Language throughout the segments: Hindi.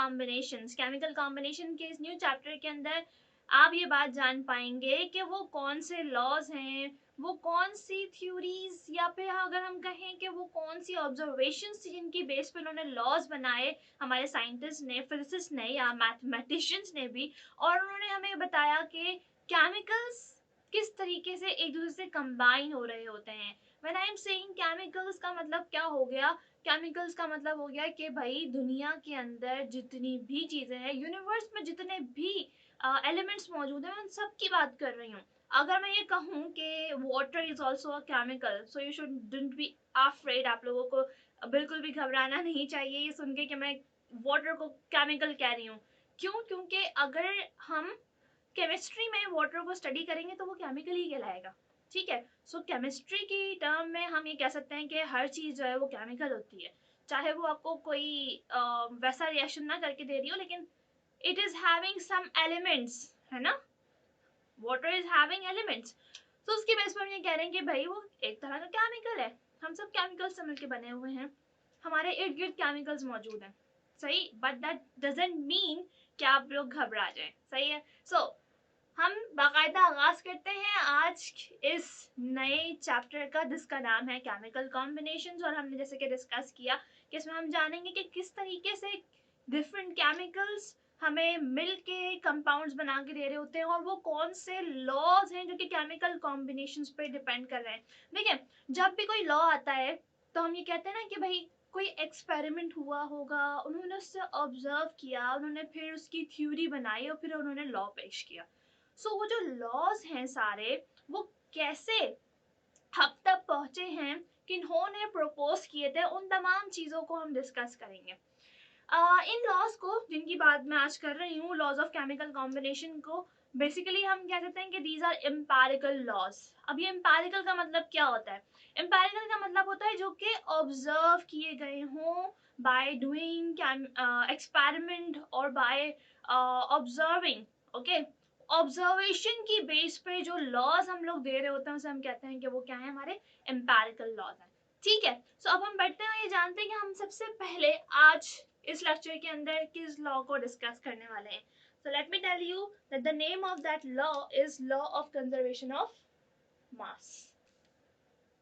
कॉम्बिनेशंस, केमिकल कॉम्बिनेशन के इस न्यू चैप्टर के अंदर आप ये बात जान पाएंगे कि वो कौन से लॉज हैं, वो कौन सी थ्योरीज, या फिर अगर हम कहें कि वो कौन सी ऑब्जर्वेशंस थी जिनकी बेस पे उन्होंने लॉज बनाए, हमारे साइंटिस्ट ने, फिजिसिस्ट ने या मैथमेटिशियंस ने भी। और उन्होंने हमें बताया कि केमिकल्स किस तरीके से एक दूसरे से कंबाइन हो रहे होते हैं। When I am saying chemicals का मतलब क्या हो गया, केमिकल्स का मतलब हो गया कि भाई दुनिया के अंदर जितनी भी चीजें हैं, यूनिवर्स में जितने भी एलिमेंट्स मौजूद हैं, उन सब की बात कर रही हूँ। अगर मैं ये कहूँ कि water is also a chemical, so you shouldn't be afraid, आप लोगों को बिल्कुल भी घबराना नहीं चाहिए ये सुन के कि मैं वाटर को केमिकल कह रही हूँ। क्यों? क्योंकि अगर हम केमिस्ट्री में वाटर को स्टडी करेंगे तो वो केमिकल ही कहलाएगा, ठीक है। सो केमिस्ट्री की टर्म में हम ये कह सकते हैं कि हर चीज जो है वो केमिकल होती है, चाहे वो आपको कोई वैसा रिएक्शन ना करके दे रही हो, लेकिन it is having some elements, है ना, वाटर इज हैविंग एलिमेंट्स। तो उसकी बेस पर हम ये कह रहे हैं कि भाई वो एक तरह का केमिकल है, हम सब केमिकल्स से मिलकर बने हुए हैं, हमारे इर्द गिर्द केमिकल्स मौजूद हैं, सही। बट दैट डजंट मीन कि आप लोग घबरा जाएं, सही है। सो हम बाकायदा आगाज करते हैं आज इस नए चैप्टर का, जिसका नाम है केमिकल कॉम्बिनेशंस। और हमने जैसे कि डिस्कस किया कि इसमें हम जानेंगे कि किस तरीके से डिफरेंट केमिकल्स हमें मिल के कंपाउंड्स बना के दे रहे होते हैं, और वो कौन से लॉज हैं जो कि केमिकल कॉम्बिनेशंस पे डिपेंड कर रहे हैं। देखिए, जब भी कोई लॉ आता है तो हम ये कहते हैं ना कि भाई कोई एक्सपेरिमेंट हुआ होगा, उन्होंने उससे ऑब्जर्व किया, उन्होंने फिर उसकी थ्योरी बनाई और फिर उन्होंने लॉ पेश किया। सो वो जो लॉज हैं सारे, वो कैसे अब तक पहुंचे हैं, किन्होंने प्रपोज किए थे, उन तमाम चीजों को हम डिस्कस करेंगे। इन लॉज को, जिनकी बात मैं आज कर रही हूँ, लॉज ऑफ केमिकल कॉम्बिनेशन को, बेसिकली हम कह सकते हैं कि दीज आर एम्पेरिकल लॉज। अब ये एम्पेरिकल का मतलब क्या होता है? एम्पेरिकल का मतलब होता है जो कि ऑब्जर्व किए गए हों बाय डूइंग एक्सपेरिमेंट और बाय ऑब्जर्विंग, ओके। ऑब्जर्वेशन की बेस पे जो लॉज हम लोग दे रहे होते हैं उसे हम कहते हैं कि वो क्या है, हमारे एम्पेरिकल लॉज हैं, ठीक है। सो अब हम बैठते हैं, ये जानते हैं कि हम सबसे पहले आज इस लेक्चर के अंदर किस लॉ को डिस्कस करने वाले हैं। So let me tell you that the name of that law is law of conservation of mass.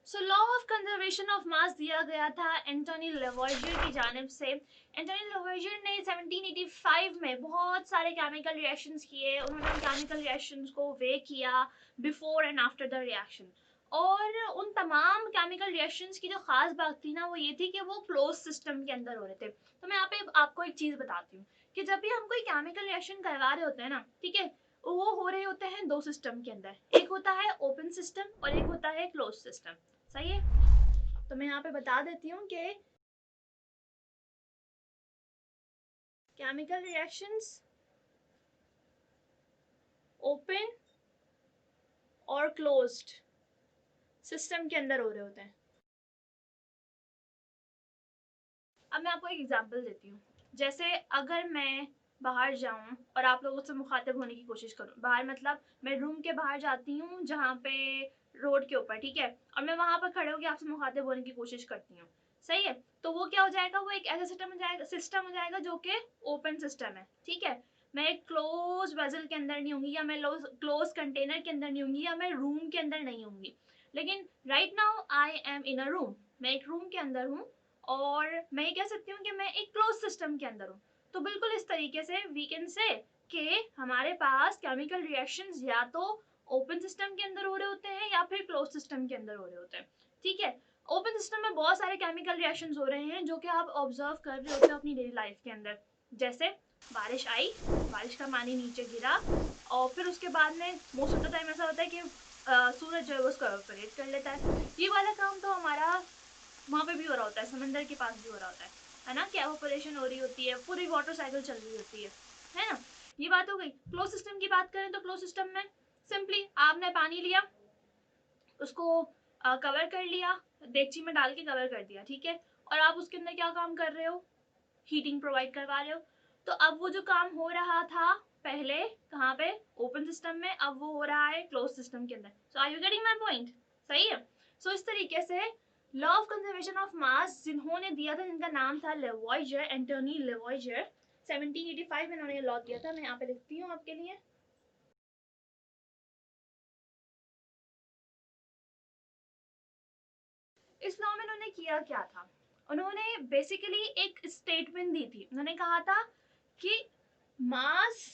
So law of conservation of mass दिया गया था एंटोनी लेवॉइजियर की जानिब से। एंटोनी लेवॉइजियर ने 1785 में बहुत सारे केमिकल रिएक्शंस किए, उन्होंने उन केमिकल रिएक्शंस को वे किया before and after the reaction. और उन तमाम केमिकल रिएक्शंस की जो खास बात थी ना, वो ये थी कि वो क्लोज सिस्टम के अंदर हो रहे थे। तो मैं यहाँ पे आपको एक चीज बताती हूँ कि जब भी हम कोई केमिकल रिएक्शन करवा रहे होते हैं ना, ठीक है, वो हो रहे होते हैं दो सिस्टम के अंदर, एक होता है ओपन सिस्टम और एक होता है क्लोज सिस्टम, सही है। तो मैं यहाँ पे बता देती हूँ कि केमिकल रिएक्शंस ओपन और क्लोज्ड सिस्टम के अंदर हो रहे होते हैं। अब मैं आपको एक एग्जांपल देती हूँ। जैसे अगर मैं बाहर जाऊं और आप लोगों से मुखातिब होने की कोशिश करूं, बाहर मतलब मैं रूम के बाहर जाती हूँ जहाँ पे रोड के ऊपर, ठीक है, और मैं वहां पर खड़े होकर आपसे मुखातिब होने की कोशिश करती हूँ, सही है। तो वो क्या हो जाएगा, वो एक ऐसा सिस्टम हो जाएगा जो कि ओपन सिस्टम है, ठीक है। मैं एक क्लोज वेजल के अंदर नहीं होंगी, या मैं क्लोज कंटेनर के अंदर नहीं होंगी, या मैं रूम के अंदर नहीं होंगी। लेकिन right now I am in a room, मैं एक रूम के अंदर हूँ और मैं ये कह सकती हूँ कि मैं एक क्लोज सिस्टम के अंदर हूँ। तो बिल्कुल इस तरीके से वी कैन से कि हमारे पास केमिकल रिएक्शंस या तो ओपन सिस्टम के अंदर हो रहे होते हैं या फिर क्लोज सिस्टम के अंदर हो रहे होते हैं, ठीक है। ओपन सिस्टम में बहुत सारे केमिकल रिएक्शंस हो रहे हैं जो कि आप ऑब्जर्व कर रहे होते हैं अपनी डेली लाइफ के अंदर। जैसे बारिश आई, बारिश का पानी नीचे गिरा, और फिर उसके बाद में मोस्ट ऑफ द टाइम ऐसा होता है कि सूरज जो है वो उसको एवापोरेट कर लेता है। ये वाला काम तो हमारा वहाँ पे भी हो रहा होता है, समंदर के पास भी हो रहा होता है ना, कि एवापोरेशन हो रही होती है, पूरी वाटर साइकिल चल रही होती है ना। ये बात हो गई। क्लोज सिस्टम की बात करें तो क्लोज सिस्टम में सिंपली आपने पानी लिया, उसको कवर कर लिया, देगची में डाल के कवर कर दिया, ठीक है, और आप उसके अंदर क्या काम कर रहे हो, हीटिंग प्रोवाइड करवा रहे हो। तो अब वो जो काम हो रहा था पहले कहाँ पे, ओपन सिस्टम में, अब वो हो रहा है क्लोज सिस्टम के अंदर। So are you getting my point, सही है। सो इस तरीके से law of conservation of mass जिन्होंने दिया था, जिनका नाम था लेवॉइजर, एंटोनी लेवॉइजर, 1785 में इन्होंने लॉ दिया था। मैं यहाँ पे लिखती हूँ आपके लिए। इस लॉ में उन्होंने किया क्या था, उन्होंने बेसिकली एक स्टेटमेंट दी थी। उन्होंने कहा था कि मास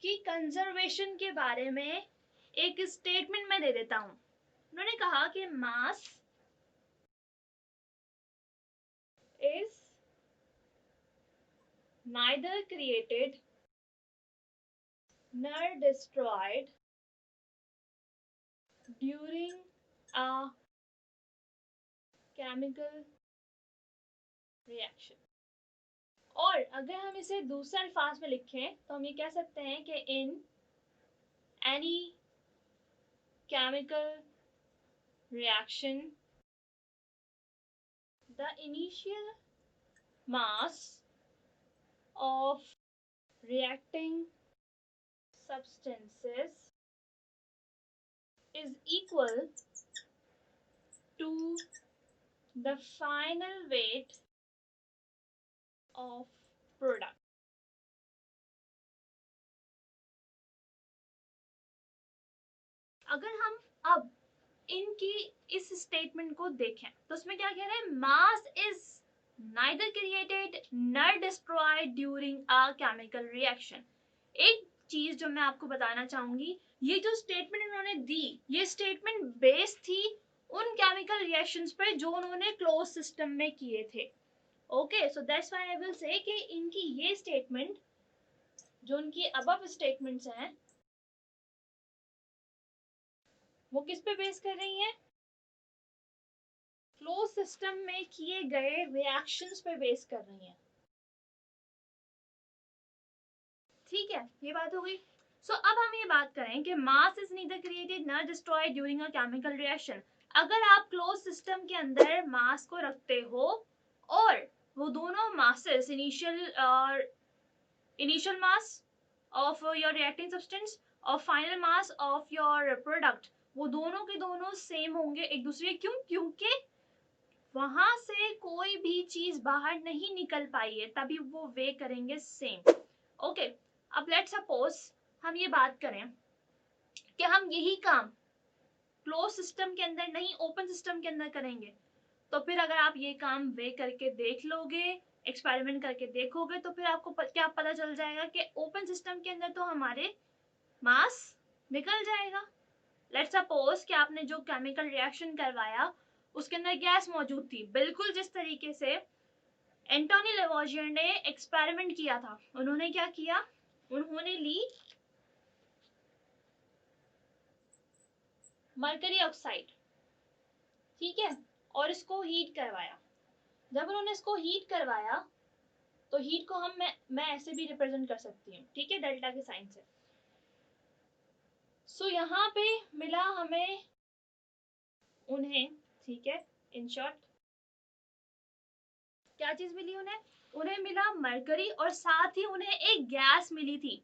की कंजर्वेशन के बारे में एक स्टेटमेंट मैं दे देता हूं। उन्होंने कहा कि mass is neither created nor destroyed during a chemical reaction। और अगर हम इसे दूसरे अल्फाज में लिखें तो हम ये कह सकते हैं कि in any chemical reaction the initial mass of reacting substances is equal to the final weight of product। अगर हम अब इनकी इस स्टेटमेंट को देखें तो उसमें क्या कह रहे हैं, mass is neither created nor destroyed during a chemical reaction। एक चीज जो मैं आपको बताना चाहूंगी, ये जो स्टेटमेंट इन्होंने दी, ये स्टेटमेंट बेस थी उन केमिकल रिएक्शंस पे जो उन्होंने क्लोज सिस्टम में किए थे। Okay, so that's why I will say कि इनकी ये स्टेटमेंट, जो उनकी अबव स्टेटमेंट्स हैं, वो किस पे बेस कर रही हैं, क्लोज सिस्टम में किए गए रिएक्शंस पे बेस कर रही हैं। ठीक है, ये बात हो गई। सो अब हम ये बात करें कि mass is neither created nor destroyed during a chemical reaction. अगर आप क्लोज सिस्टम के अंदर मास को रखते हो और वो दोनों masses initial mass of your reacting substance और final mass of your product, वो दोनों के दोनों सेम होंगे एक दूसरे, क्यों, क्योंकि वहां से कोई भी चीज बाहर नहीं निकल पाई है, तभी वो वे करेंगे सेम। ओके, अब लेट्स सपोज हम ये बात करें कि हम यही काम क्लोज सिस्टम के अंदर नहीं ओपन सिस्टम के अंदर करेंगे, तो फिर अगर आप ये काम वे करके देख लोगे, एक्सपेरिमेंट करके देखोगे, तो फिर आपको क्या पता चल जाएगा कि ओपन सिस्टम के अंदर तो हमारे मास निकल जाएगा। लेट्स सपोज कि आपने जो केमिकल रिएक्शन करवाया उसके अंदर गैस मौजूद थी, बिल्कुल जिस तरीके से एंटोनी लेवोजियर ने एक्सपेरिमेंट किया था। उन्होंने क्या किया, उन्होंने ली मरकरी ऑक्साइड, ठीक है, और इसको हीट करवाया। जब उन्होंने इसको हीट करवाया तो हीट को मैं ऐसे भी रिप्रेजेंट कर सकती हूँ, ठीक है, डेल्टा के साइन से। सो यहाँ पे मिला हमें उन्हें, ठीक है, इन शॉर्ट क्या चीज मिली उन्हें मिला मरकरी और साथ ही उन्हें एक गैस मिली थी।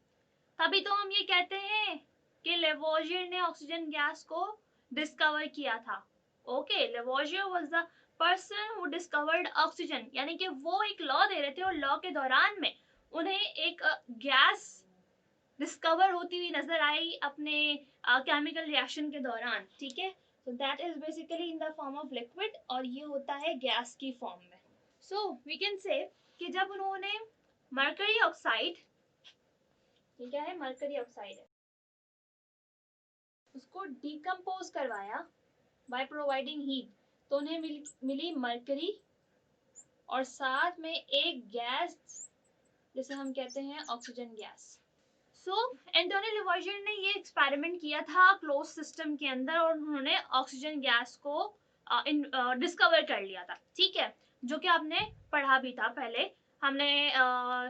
तभी तो हम ये कहते हैं कि लेवोजियर ने ऑक्सीजन गैस को डिस्कवर किया था। Okay, Lavoisier was the person who discovered oxygen, यानी कि वो एक लॉ दे रहे थे और लॉ के दौरान में उन्हें एक गैस डिस्कवर होती हुई नजर आई अपने केमिकल रिएक्शन के दौरान, ठीक है। So that is basically in the form of liquid और ये होता है गैस की फॉर्म में। सो वी कैन से कि जब उन्होंने मरकरी ऑक्साइड, ये क्या है, मरकरी ऑक्साइड है, उसको डिकम्पोज करवाया बाय प्रोवाइडिंग हीट, तो उन्हें मिली मरकरी और साथ में एक गैस जिसे हम कहते हैं ऑक्सीजन गैस। सो एंटोनी लेवोजियर ने ये एक्सपेरिमेंट किया था क्लोज सिस्टम के अंदर और उन्होंने ऑक्सीजन गैस को डिस्कवर कर लिया था, ठीक है, जो कि आपने पढ़ा भी था पहले। हमने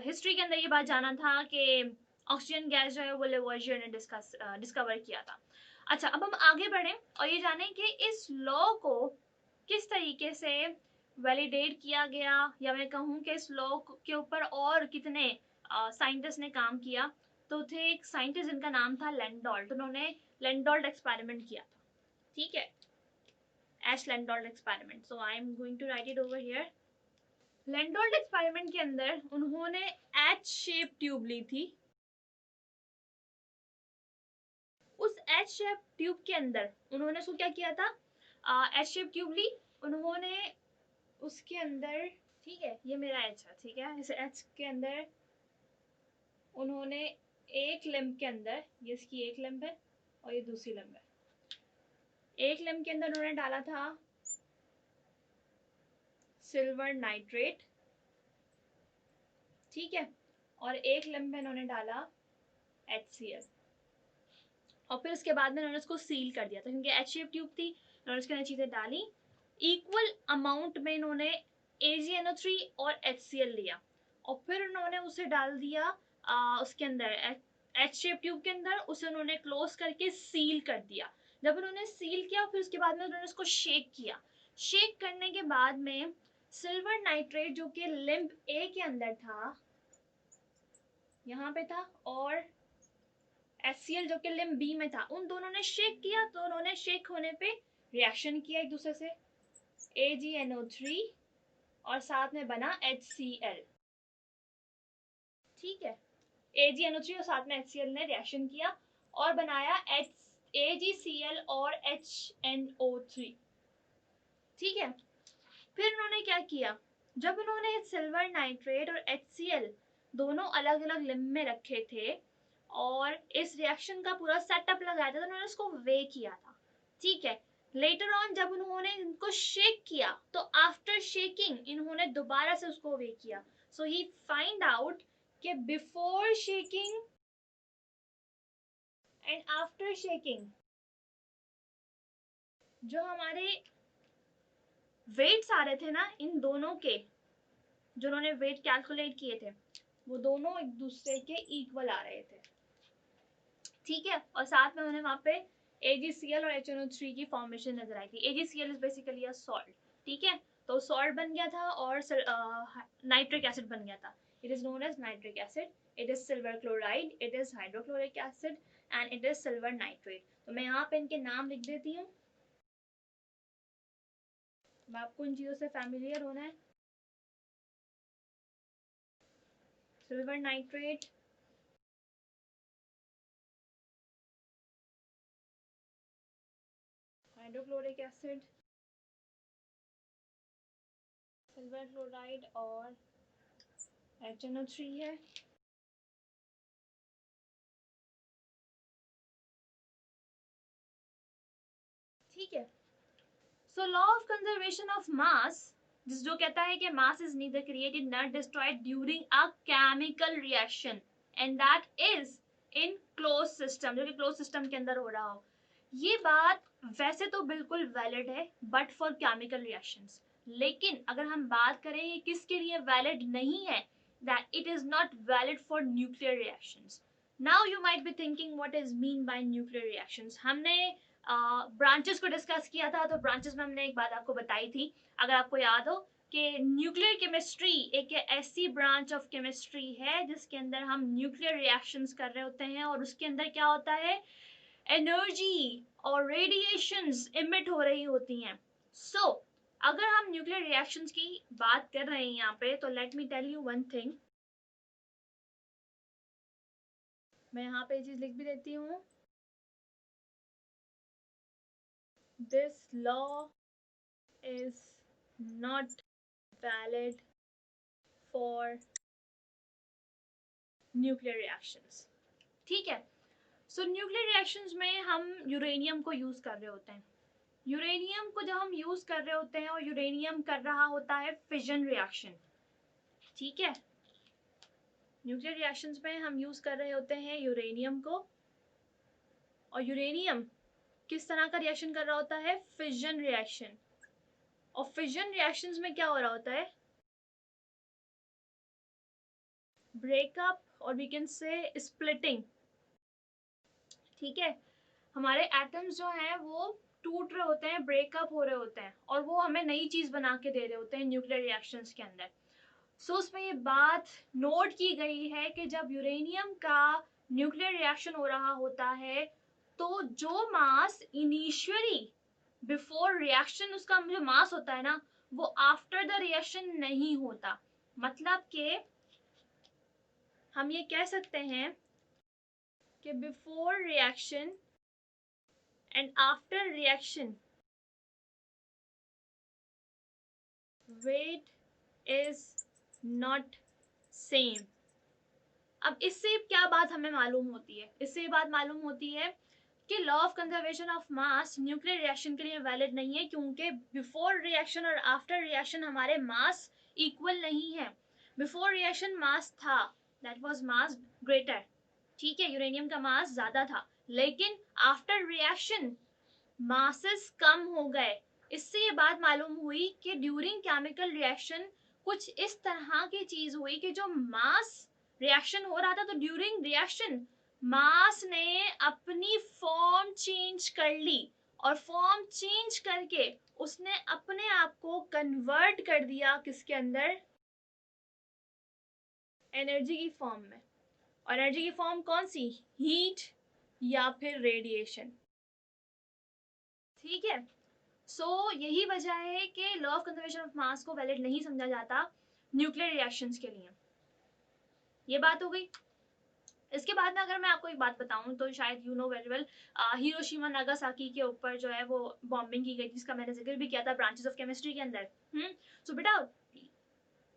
हिस्ट्री के अंदर ये बात जाना था कि ऑक्सीजन गैस जो है वो लेवोजियर ने डिस्कवर किया था। अच्छा, अब हम आगे बढ़े और ये जाने कि इस लॉ को किस तरीके से वैलिडेट किया गया, या मैं कहूँ कि इस लॉ के ऊपर और कितने साइंटिस्ट ने काम किया। तो थे एक साइंटिस्ट जिनका नाम था लैंडोल्ट, उन्होंने लैंडोल्ट एक्सपेरिमेंट किया था, ठीक है, एश Landolt experiment. So I am going to write it over here. Landolt experiment के अंदर उन्होंने एच शेप ट्यूब ली थी। उस एच शेप ट्यूब के अंदर उन्होंने उसको क्या किया था, एच शेप ट्यूब ली उन्होंने, उसके अंदर, ठीक है ये मेरा एच है, ठीक है, इस एच के अंदर उन्होंने एक लिम्ब के अंदर, ये इसकी एक लिम्ब है और ये दूसरी लिम्ब है, एक लिम्ब के अंदर उन्होंने डाला था सिल्वर नाइट्रेट, ठीक है, और एक लिम्ब में उन्होंने डाला HCl, और फिर उसके बाद में उन्होंने उसको सील कर दिया था क्योंकि एच शेप ट्यूब थी, उन्होंने उसके अंदर चीजें डाली, इक्वल अमाउंट में इन्होंने AgNO3 और HCl लिया और फिर उन्होंने उसे डाल दिया उसके अंदर एच शेप ट्यूब के अंदर, उसे उन्होंने क्लोज करके सील कर दिया। जब उन्होंने सील किया फिर उसके बाद में उन्होंने उसको शेक किया, शेक करने के बाद में सिल्वर नाइट्रेट जो कि लिम्ब ए के अंदर था, यहाँ पे था, और HCl जो कि लिम्ब बी में था, उन दोनों ने शेक किया, तो उन्होंने शेक होने पे रिएक्शन किया एक दूसरे से, AgNO3 और साथ में बना HCl, ठीक है, AgNO3 और साथ में HCl ने रिएक्शन किया और बनाया AgCl और HNO3, ठीक है। फिर उन्होंने क्या किया, जब उन्होंने सिल्वर नाइट्रेट और HCl दोनों अलग अलग लिम्ब में रखे थे और इस रिएक्शन का पूरा सेटअप लगाया था, तो उन्होंने उसको वे किया था, ठीक है। लेटर ऑन जब उन्होंने इनको शेक किया तो आफ्टर शेकिंग इन्होंने दोबारा से उसको वे किया, सो ही फाइंड आउट कि before shaking and after shaking जो हमारे वेट्स आ रहे थे ना इन दोनों के, जो उन्होंने वेट कैलकुलेट किए थे वो दोनों एक दूसरे के इक्वल आ रहे थे, ठीक है। और साथ में उन्हें वहां पे AgCl और HNO3 की फॉर्मेशन नजर आई थी। AgCl is basically a salt, ठीक है, तो सॉल्ट बन गया था और नाइट्रिक एसिड बन गया था, it is known as nitric acid, it is silver chloride, it is hydrochloric acid and it is silver nitrate. तो मैं यहाँ पे इनके नाम लिख देती हूँ, आपको इन चीजों से फैमिलियर होना है। Silver nitrate, hydrochloric acid, silver chloride और HNO3 है, ठीक है। सो लॉ ऑफ कंजर्वेशन ऑफ मास, जिस जो कहता है कि mass is neither created not destroyed during a chemical reaction and that is in close system, जो कि क्लोज सिस्टम के अंदर हो रहा हो। ये बात वैसे तो बिल्कुल वैलिड है बट फॉर केमिकल रिएक्शंस, लेकिन अगर हम बात करें किसके लिए वैलिड नहीं है, that it is not valid for nuclear reactions. Now you might be thinking what is mean by nuclear reactions. हमने ब्रांचेस को डिस्कस किया था, तो ब्रांचेस में हमने एक बात आपको बताई थी, अगर आपको याद हो, कि न्यूक्लियर केमिस्ट्री एक ऐसी ब्रांच ऑफ केमिस्ट्री है जिसके अंदर हम न्यूक्लियर रिएक्शंस कर रहे होते हैं और उसके अंदर क्या होता है, एनर्जी और रेडिएशंस इमिट हो रही होती हैं। सो अगर हम न्यूक्लियर रिएक्शंस की बात कर रहे हैं यहाँ पे, तो let me tell you one thing, मैं यहाँ पे चीज लिख भी देती हूँ, this law is not valid for nuclear reactions, ठीक है। सो न्यूक्लियर रिएक्शंस में हम यूरेनियम को यूज कर रहे होते हैं, यूरेनियम को जब हम यूज कर रहे होते हैं और यूरेनियम कर रहा होता है फिजन रिएक्शन, ठीक है, न्यूक्लियर रिएक्शंस में हम यूज कर रहे होते हैं यूरेनियम को, और यूरेनियम किस तरह का रिएक्शन कर रहा होता है, फिजन रिएक्शन, और फिजन रिएक्शंस में क्या हो रहा होता है, ब्रेकअप और वी कैन से स्प्लिटिंग, ठीक है। हमारे एटम्स जो हैं वो टूट रहे होते हैं, ब्रेकअप हो रहे होते हैं और वो हमें नई चीज बना के दे रहे होते हैं न्यूक्लियर रिएक्शंस के अंदर। सो उसमें ये बात नोट की गई है कि जब यूरेनियम का न्यूक्लियर रिएक्शन हो रहा होता है तो जो मास इनिशियली बिफोर रिएक्शन उसका जो मास होता है ना, वो आफ्टर द रिएक्शन नहीं होता। मतलब कि हम ये कह सकते हैं कि before reaction and after reaction weight is not same. अब इससे क्या बात हमें मालूम होती है? इससे ये बात मालूम होती है कि law of conservation of mass nuclear reaction के लिए वैलिड नहीं है, क्योंकि बिफोर रिएक्शन और आफ्टर रिएक्शन हमारे मास इक्वल नहीं है। बिफोर रिएक्शन मास था, दैट वाज मास ग्रेटर, ठीक है, यूरेनियम का मास ज्यादा था, लेकिन आफ्टर रिएक्शन मासेस कम हो गए। इससे ये बात मालूम हुई कि ड्यूरिंग केमिकल रिएक्शन कुछ इस तरह की चीज हुई कि जो मास रिएक्शन हो रहा था, तो ड्यूरिंग रिएक्शन मास ने अपनी फॉर्म चेंज कर ली, और फॉर्म चेंज करके उसने अपने आप को कन्वर्ट कर दिया किसके अंदर? एनर्जी की फॉर्म में। और एनर्जी की फॉर्म कौन सी? हीट या फिर रेडिएशन, ठीक है। यही वजह है कि लॉ ऑफ कंजर्वेशन ऑफ मास को वैलिड नहीं समझा जाता न्यूक्लियर रिएक्शंस के लिए। ये बात हो गई। इसके बाद में अगर मैं आपको एक बात बताऊं तो शायद you know very well, Hiroshima Nagasaki के ऊपर जो है वो बॉम्बिंग की गई, जिसका मैंने जिक्र भी किया था ब्रांचेस ऑफ केमिस्ट्री के अंदर। सो बेटा,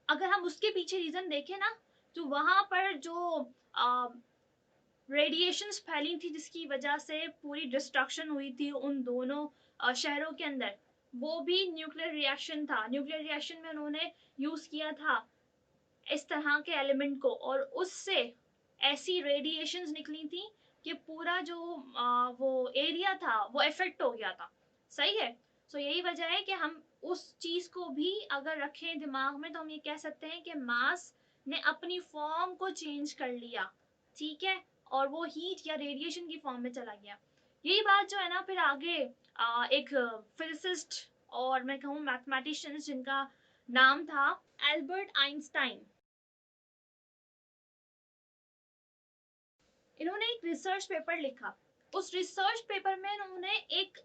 अगर हम उसके पीछे रीजन देखें ना, तो वहां पर जो रेडिएशंस फैली थी जिसकी वजह से पूरी डिस्ट्रक्शन हुई थी उन दोनों शहरों के अंदर, वो भी न्यूक्लियर रिएक्शन था। न्यूक्लियर रिएक्शन में उन्होंने यूज किया था इस तरह के एलिमेंट को, और उससे ऐसी रेडिएशंस निकली थी कि पूरा जो वो एरिया था वो इफेक्ट हो गया था। सही है। यही वजह है कि हम उस चीज को भी अगर रखें दिमाग में, तो हम ये कह सकते हैं कि मास ने अपनी फॉर्म को चेंज कर लिया, ठीक है, और वो हीट या रेडिएशन की फॉर्म में चला गया। यही बात जो है ना, फिर आगे एक फिजिसिस्ट और मैं कहूँ मैथमेटिशियन जिनका नाम था एल्बर्ट आइंस्टाइन, इन्होंने एक रिसर्च पेपर लिखा। उस रिसर्च पेपर में इन्होंने एक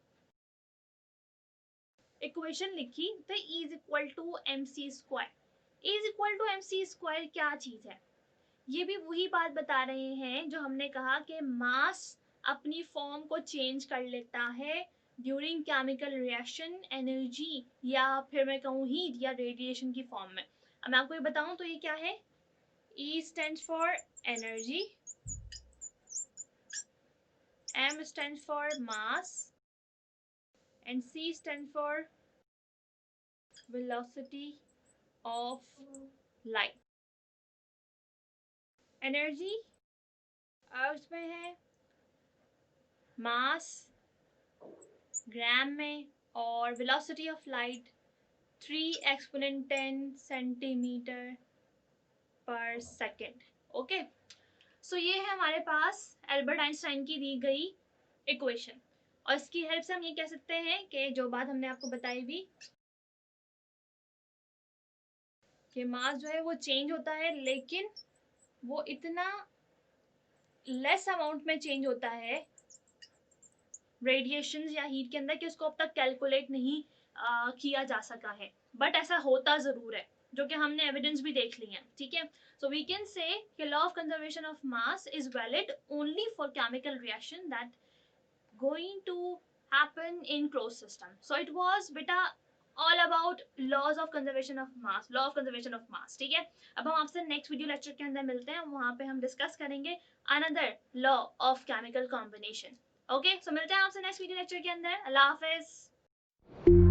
इक्वेशन लिखी, the is equal to m c square. Is equal to m c square क्या चीज है? ये भी वही बात बता रहे हैं जो हमने कहा कि मास अपनी फॉर्म को चेंज कर लेता है ड्यूरिंग केमिकल रिएक्शन, एनर्जी या फिर मैं कहूँ हीट या रेडिएशन की फॉर्म में। अब मैं आपको ये बताऊं तो ये क्या है? E stands for energy, M stands for mass, and C stands for velocity of light. Energy अर्थ में है, मास ग्राम में, और velocity of light 3 exponent 10 centimetre पर सेकेंड। ओके, सो ये है हमारे पास एल्बर्ट आइंस्टाइन की दी गई इक्वेशन, और इसकी हेल्प से हम ये कह सकते हैं कि जो बात हमने आपको बताई भी कि मास जो है वो चेंज होता है, लेकिन वो इतना लेस अमाउंट में चेंज होता है रेडिएशन या हीट के अंदर कि उसको अब तक कैलकुलेट नहीं किया जा सका है, बट ऐसा होता जरूर है, जो कि हमने एविडेंस भी देख ली है, ठीक है। सो वी कैन से कि law of conservation of mass is valid only for chemical reaction that going to happen in close system. So it was बेटा all about laws of conservation of mass, law of conservation of mass, ठीक है। अब हम आपसे नेक्स्ट वीडियो लेक्चर के अंदर मिलते हैं, वहां पे हम डिस्कस करेंगे another law of chemical combination. Okay, so मिलते हैं आपसे नेक्स्ट वीडियो लेक्चर के अंदर। अल्लाह हाफिज।